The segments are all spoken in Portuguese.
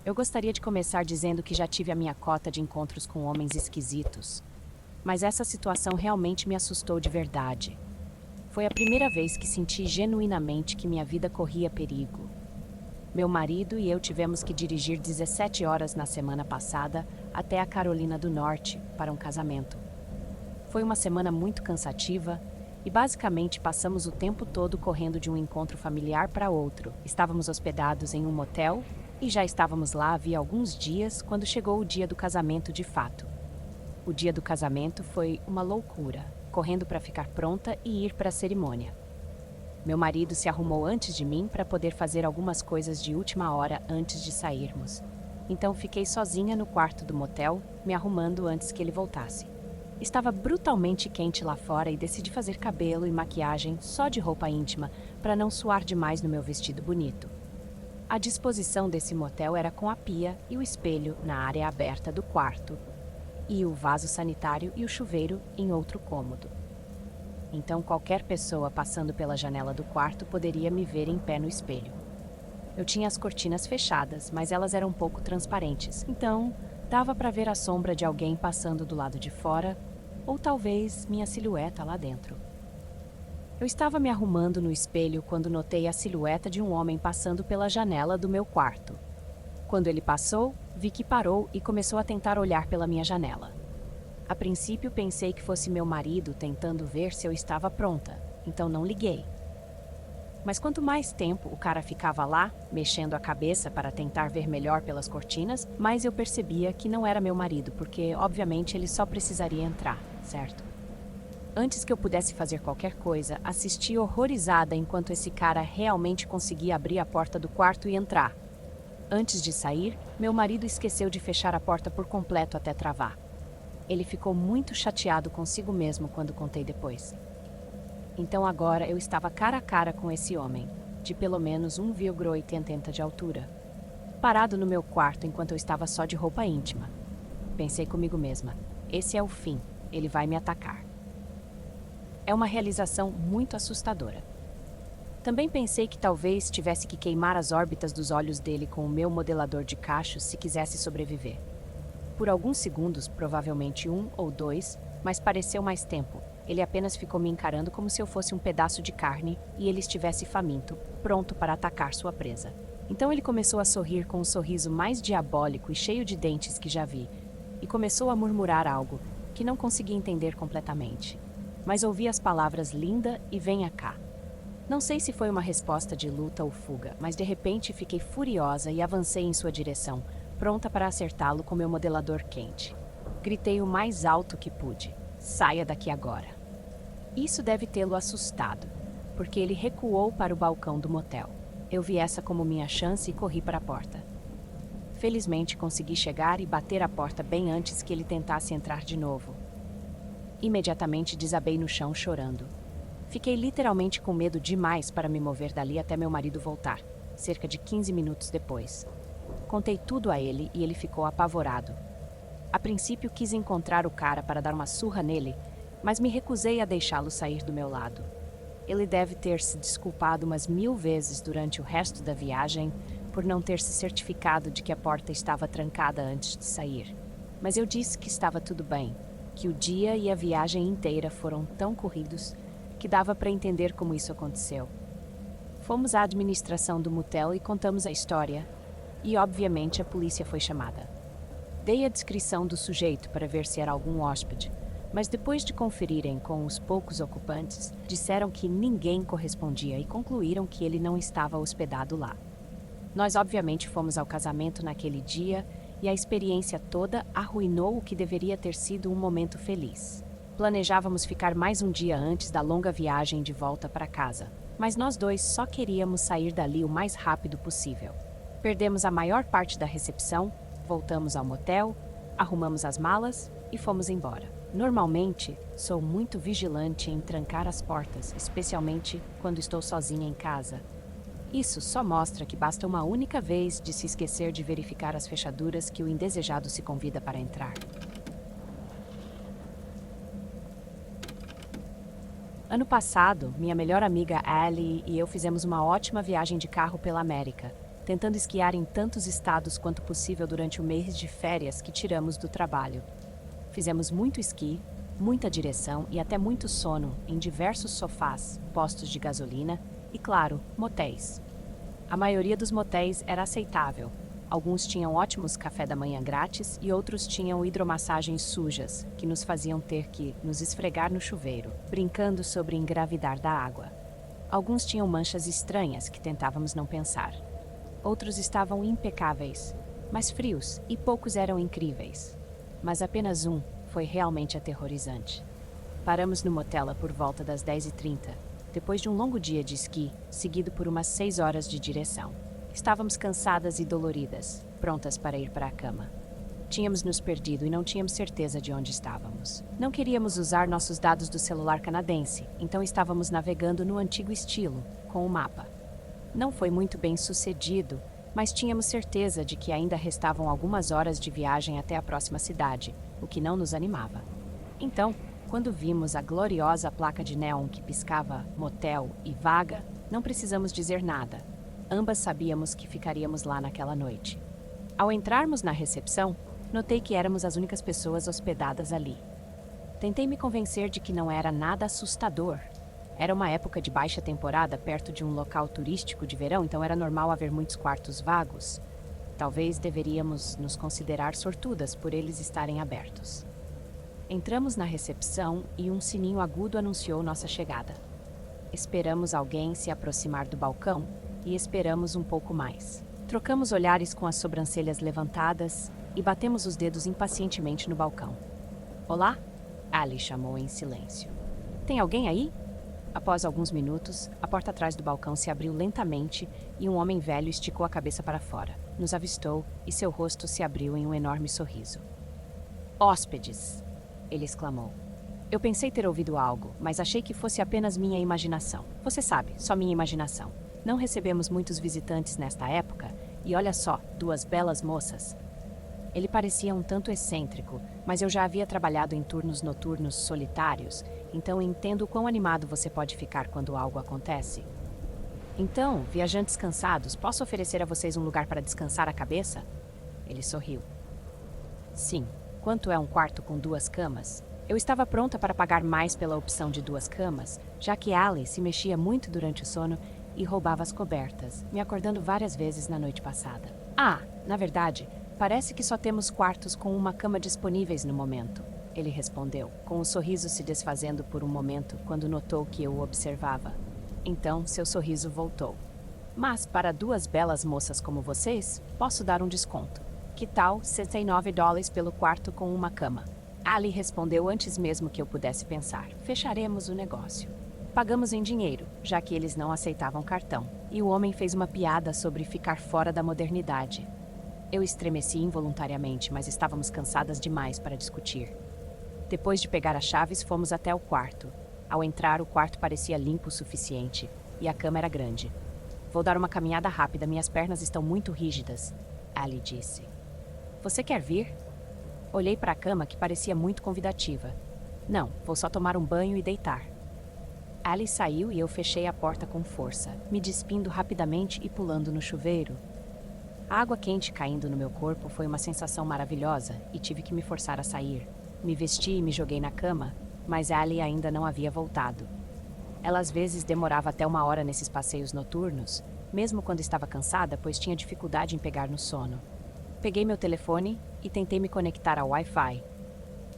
Eu gostaria de começar dizendo que já tive a minha cota de encontros com homens esquisitos. Mas essa situação realmente me assustou de verdade. Foi a primeira vez que senti genuinamente que minha vida corria perigo. Meu marido e eu tivemos que dirigir 17 horas na semana passada até a Carolina do Norte para um casamento. Foi uma semana muito cansativa e basicamente passamos o tempo todo correndo de um encontro familiar para outro. Estávamos hospedados em um motel e já estávamos lá havia alguns dias quando chegou o dia do casamento de fato. O dia do casamento foi uma loucura, correndo para ficar pronta e ir para a cerimônia. Meu marido se arrumou antes de mim para poder fazer algumas coisas de última hora antes de sairmos. Então fiquei sozinha no quarto do motel, me arrumando antes que ele voltasse. Estava brutalmente quente lá fora e decidi fazer cabelo e maquiagem só de roupa íntima para não suar demais no meu vestido bonito. A disposição desse motel era com a pia e o espelho na área aberta do quarto e o vaso sanitário e o chuveiro em outro cômodo. Então qualquer pessoa passando pela janela do quarto poderia me ver em pé no espelho. Eu tinha as cortinas fechadas, mas elas eram um pouco transparentes, então dava para ver a sombra de alguém passando do lado de fora, ou talvez minha silhueta lá dentro. Eu estava me arrumando no espelho quando notei a silhueta de um homem passando pela janela do meu quarto. Quando ele passou, vi que parou e começou a tentar olhar pela minha janela. A princípio pensei que fosse meu marido tentando ver se eu estava pronta, então não liguei. Mas quanto mais tempo o cara ficava lá, mexendo a cabeça para tentar ver melhor pelas cortinas, mais eu percebia que não era meu marido, porque, obviamente, ele só precisaria entrar, certo? Antes que eu pudesse fazer qualquer coisa, assisti horrorizada enquanto esse cara realmente conseguia abrir a porta do quarto e entrar. Antes de sair, meu marido esqueceu de fechar a porta por completo até travar. Ele ficou muito chateado consigo mesmo quando contei depois. Então agora eu estava cara a cara com esse homem, de pelo menos 1,80 de altura, parado no meu quarto enquanto eu estava só de roupa íntima. Pensei comigo mesma, esse é o fim, ele vai me atacar. É uma realização muito assustadora. Também pensei que talvez tivesse que queimar as órbitas dos olhos dele com o meu modelador de cachos se quisesse sobreviver. Por alguns segundos, provavelmente 1 ou 2, mas pareceu mais tempo. Ele apenas ficou me encarando como se eu fosse um pedaço de carne e ele estivesse faminto, pronto para atacar sua presa. Então ele começou a sorrir com o sorriso mais diabólico e cheio de dentes que já vi, e começou a murmurar algo que não consegui entender completamente. Mas ouvi as palavras linda e venha cá. Não sei se foi uma resposta de luta ou fuga, mas de repente fiquei furiosa e avancei em sua direção, pronta para acertá-lo com meu modelador quente. Gritei o mais alto que pude. Saia daqui agora. Isso deve tê-lo assustado, porque ele recuou para o balcão do motel. Eu vi essa como minha chance e corri para a porta. Felizmente consegui chegar e bater a porta bem antes que ele tentasse entrar de novo. Imediatamente desabei no chão chorando. Fiquei literalmente com medo demais para me mover dali até meu marido voltar, cerca de 15 minutos depois. Contei tudo a ele e ele ficou apavorado. A princípio quis encontrar o cara para dar uma surra nele, mas me recusei a deixá-lo sair do meu lado. Ele deve ter se desculpado umas 1000 vezes durante o resto da viagem por não ter se certificado de que a porta estava trancada antes de sair. Mas eu disse que estava tudo bem, que o dia e a viagem inteira foram tão corridos que dava para entender como isso aconteceu. Fomos à administração do motel e contamos a história, e obviamente a polícia foi chamada. Dei a descrição do sujeito para ver se era algum hóspede, mas depois de conferirem com os poucos ocupantes, disseram que ninguém correspondia e concluíram que ele não estava hospedado lá. Nós obviamente fomos ao casamento naquele dia e a experiência toda arruinou o que deveria ter sido um momento feliz. Planejávamos ficar mais um dia antes da longa viagem de volta para casa, mas nós dois só queríamos sair dali o mais rápido possível. Perdemos a maior parte da recepção, voltamos ao motel, arrumamos as malas e fomos embora. Normalmente, sou muito vigilante em trancar as portas, especialmente quando estou sozinha em casa. Isso só mostra que basta uma única vez de se esquecer de verificar as fechaduras que o indesejado se convida para entrar. Ano passado, minha melhor amiga Allie e eu fizemos uma ótima viagem de carro pela América. tentando esquiar em tantos estados quanto possível durante o mês de férias que tiramos do trabalho. Fizemos muito esqui, muita direção e até muito sono em diversos sofás, postos de gasolina e, claro, motéis. A maioria dos motéis era aceitável. Alguns tinham ótimos café da manhã grátis e outros tinham hidromassagens sujas, que nos faziam ter que nos esfregar no chuveiro, brincando sobre engravidar da água. Alguns tinham manchas estranhas que tentávamos não pensar. Outros estavam impecáveis, mas frios, e poucos eram incríveis. Mas apenas um foi realmente aterrorizante. Paramos no motel por volta das 10h30, depois de um longo dia de esqui, seguido por umas 6 horas de direção. Estávamos cansadas e doloridas, prontas para ir para a cama. Tínhamos nos perdido e não tínhamos certeza de onde estávamos. Não queríamos usar nossos dados do celular canadense, então estávamos navegando no antigo estilo, com o mapa. Não foi muito bem sucedido, mas tínhamos certeza de que ainda restavam algumas horas de viagem até a próxima cidade, o que não nos animava. Então, quando vimos a gloriosa placa de neon que piscava motel e vaga, não precisamos dizer nada. Ambas sabíamos que ficaríamos lá naquela noite. Ao entrarmos na recepção, notei que éramos as únicas pessoas hospedadas ali. Tentei me convencer de que não era nada assustador. Era uma época de baixa temporada perto de um local turístico de verão, então era normal haver muitos quartos vagos. Talvez deveríamos nos considerar sortudas por eles estarem abertos. Entramos na recepção e um sininho agudo anunciou nossa chegada. Esperamos alguém se aproximar do balcão e esperamos um pouco mais. Trocamos olhares com as sobrancelhas levantadas e batemos os dedos impacientemente no balcão. Olá? Ali chamou em silêncio. Tem alguém aí? Após alguns minutos, a porta atrás do balcão se abriu lentamente e um homem velho esticou a cabeça para fora. Nos avistou e seu rosto se abriu em um enorme sorriso. Hóspedes! Ele exclamou. Eu pensei ter ouvido algo, mas achei que fosse apenas minha imaginação. Você sabe, só minha imaginação. Não recebemos muitos visitantes nesta época, e olha só, 2 belas moças. Ele parecia um tanto excêntrico, mas eu já havia trabalhado em turnos noturnos solitários, então entendo o quão animado você pode ficar quando algo acontece. Então, viajantes cansados, posso oferecer a vocês um lugar para descansar a cabeça? Ele sorriu. Sim. Quanto é um quarto com 2 camas? Eu estava pronta para pagar mais pela opção de 2 camas, já que Ali se mexia muito durante o sono e roubava as cobertas, me acordando várias vezes na noite passada. Na verdade, parece que só temos quartos com uma cama disponíveis no momento, ele respondeu, com o sorriso se desfazendo por um momento quando notou que eu o observava. Então, seu sorriso voltou. Mas para 2 belas moças como vocês, posso dar um desconto. Que tal $69 pelo quarto com uma cama? Ali respondeu antes mesmo que eu pudesse pensar. Fecharemos o negócio. Pagamos em dinheiro, já que eles não aceitavam cartão. E o homem fez uma piada sobre ficar fora da modernidade. Eu estremeci involuntariamente, mas estávamos cansadas demais para discutir. Depois de pegar as chaves, fomos até o quarto. Ao entrar, o quarto parecia limpo o suficiente, e a cama era grande. Vou dar uma caminhada rápida, minhas pernas estão muito rígidas, Ali disse. Você quer vir? Olhei para a cama, que parecia muito convidativa. Não, vou só tomar um banho e deitar. Ali saiu e eu fechei a porta com força, me despindo rapidamente e pulando no chuveiro. A água quente caindo no meu corpo foi uma sensação maravilhosa e tive que me forçar a sair. Me vesti e me joguei na cama, mas Ali ainda não havia voltado. Ela às vezes demorava até 1 hora nesses passeios noturnos, mesmo quando estava cansada, pois tinha dificuldade em pegar no sono. Peguei meu telefone e tentei me conectar ao Wi-Fi,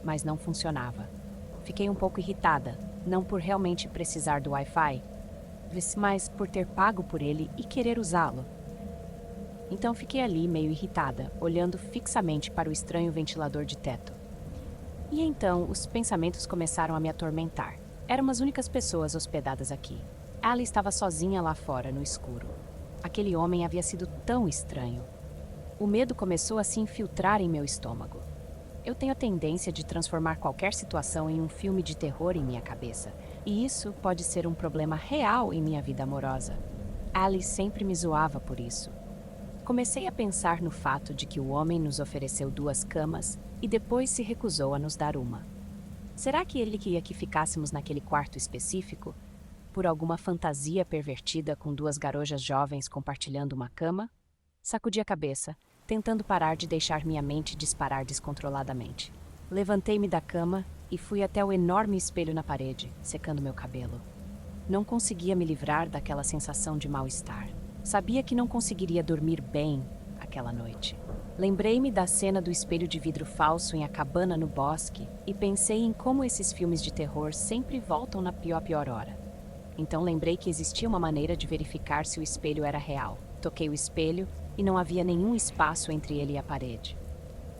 mas não funcionava. Fiquei um pouco irritada, não por realmente precisar do Wi-Fi, mas por ter pago por ele e querer usá-lo. Então fiquei ali meio irritada, olhando fixamente para o estranho ventilador de teto. E então os pensamentos começaram a me atormentar. Éramos as únicas pessoas hospedadas aqui. Ali estava sozinha lá fora, no escuro. Aquele homem havia sido tão estranho. O medo começou a se infiltrar em meu estômago. Eu tenho a tendência de transformar qualquer situação em um filme de terror em minha cabeça, e isso pode ser um problema real em minha vida amorosa. Ali sempre me zoava por isso. Comecei a pensar no fato de que o homem nos ofereceu 2 camas e depois se recusou a nos dar uma. Será que ele queria que ficássemos naquele quarto específico, por alguma fantasia pervertida com 2 garojas jovens compartilhando uma cama? Sacudi a cabeça, tentando parar de deixar minha mente disparar descontroladamente. Levantei-me da cama e fui até o enorme espelho na parede, secando meu cabelo. Não conseguia me livrar daquela sensação de mal-estar. Sabia que não conseguiria dormir bem aquela noite. Lembrei-me da cena do espelho de vidro falso em A Cabana no Bosque e pensei em como esses filmes de terror sempre voltam na pior hora. Então lembrei que existia uma maneira de verificar se o espelho era real. Toquei o espelho e não havia nenhum espaço entre ele e a parede.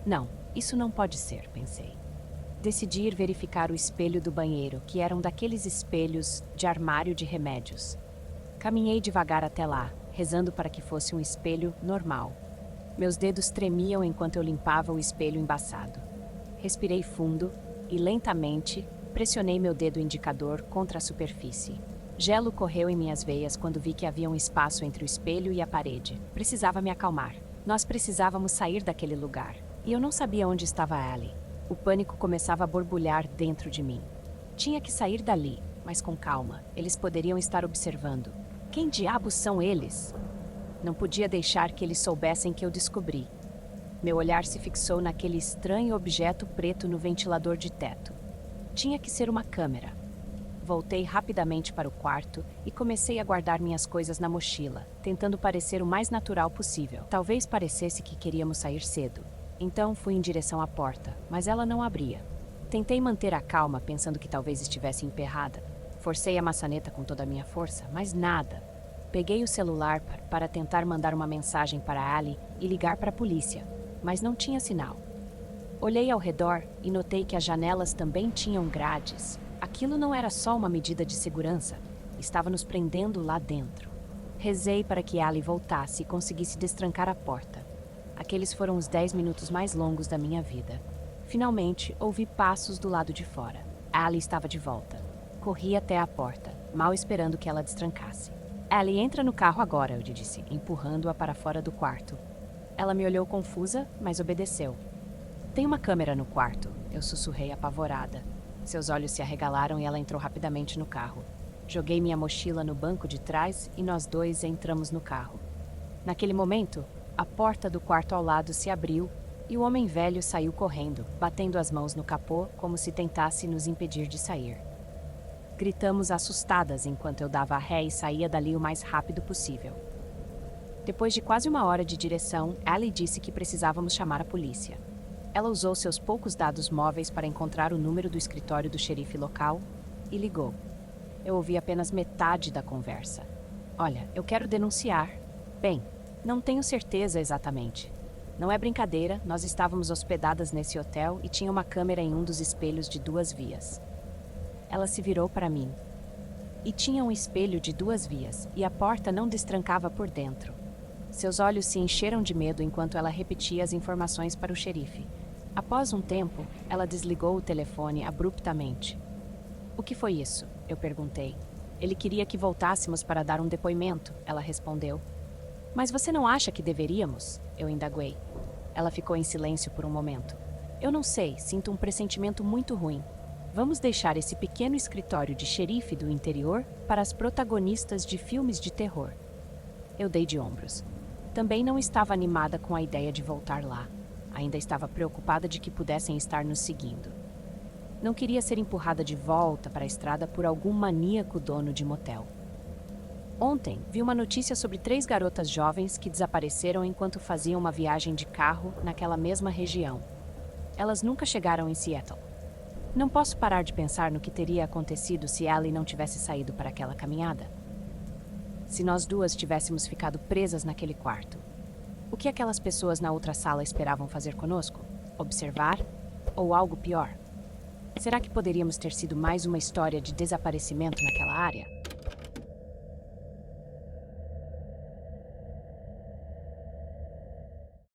Não, isso não pode ser, pensei. Decidi ir verificar o espelho do banheiro, que era um daqueles espelhos de armário de remédios. Caminhei devagar até lá, rezando para que fosse um espelho normal. Meus dedos tremiam enquanto eu limpava o espelho embaçado. Respirei fundo e, lentamente, pressionei meu dedo indicador contra a superfície. Gelo correu em minhas veias quando vi que havia um espaço entre o espelho e a parede. Precisava me acalmar. Nós precisávamos sair daquele lugar. E eu não sabia onde estava Allie. O pânico começava a borbulhar dentro de mim. Tinha que sair dali, mas com calma. Eles poderiam estar observando. Quem diabos são eles? Não podia deixar que eles soubessem que eu descobri. Meu olhar se fixou naquele estranho objeto preto no ventilador de teto. Tinha que ser uma câmera. Voltei rapidamente para o quarto e comecei a guardar minhas coisas na mochila, tentando parecer o mais natural possível. Talvez parecesse que queríamos sair cedo. Então fui em direção à porta, mas ela não abria. Tentei manter a calma, pensando que talvez estivesse emperrada. Forcei a maçaneta com toda a minha força, mas nada. Peguei o celular para tentar mandar uma mensagem para Allie e ligar para a polícia, mas não tinha sinal. Olhei ao redor e notei que as janelas também tinham grades. Aquilo não era só uma medida de segurança, estava nos prendendo lá dentro. Rezei para que Allie voltasse e conseguisse destrancar a porta. Aqueles foram os 10 minutos mais longos da minha vida. Finalmente, ouvi passos do lado de fora. Allie estava de volta. Corri até a porta, mal esperando que ela destrancasse. Allie, entra no carro agora, eu disse, empurrando-a para fora do quarto. Ela me olhou confusa, mas obedeceu. Tem uma câmera no quarto, eu sussurrei apavorada. Seus olhos se arregalaram e ela entrou rapidamente no carro. Joguei minha mochila no banco de trás e nós dois entramos no carro. Naquele momento, a porta do quarto ao lado se abriu e o homem velho saiu correndo, batendo as mãos no capô como se tentasse nos impedir de sair. Gritamos assustadas enquanto eu dava ré e saía dali o mais rápido possível. Depois de quase uma hora de direção, Allie disse que precisávamos chamar a polícia. Ela usou seus poucos dados móveis para encontrar o número do escritório do xerife local e ligou. Eu ouvi apenas metade da conversa. Olha, eu quero denunciar. Bem, não tenho certeza exatamente. Não é brincadeira, nós estávamos hospedadas nesse hotel e tinha uma câmera em um dos espelhos de 2 vias. Ela se virou para mim. E tinha um espelho de 2 vias e a porta não destrancava por dentro. Seus olhos se encheram de medo enquanto ela repetia as informações para o xerife. Após um tempo, ela desligou o telefone abruptamente. O que foi isso? Eu perguntei. Ele queria que voltássemos para dar um depoimento, ela respondeu. Mas você não acha que deveríamos? Eu indaguei. Ela ficou em silêncio por um momento. Eu não sei, sinto um pressentimento muito ruim. Vamos deixar esse pequeno escritório de xerife do interior para as protagonistas de filmes de terror. Eu dei de ombros. Também não estava animada com a ideia de voltar lá. Ainda estava preocupada de que pudessem estar nos seguindo. Não queria ser empurrada de volta para a estrada por algum maníaco dono de motel. Ontem, vi uma notícia sobre 3 garotas jovens que desapareceram enquanto faziam uma viagem de carro naquela mesma região. Elas nunca chegaram em Seattle. Não posso parar de pensar no que teria acontecido se Allie não tivesse saído para aquela caminhada. Se nós duas tivéssemos ficado presas naquele quarto, o que aquelas pessoas na outra sala esperavam fazer conosco? Observar? Ou algo pior? Será que poderíamos ter sido mais uma história de desaparecimento naquela área?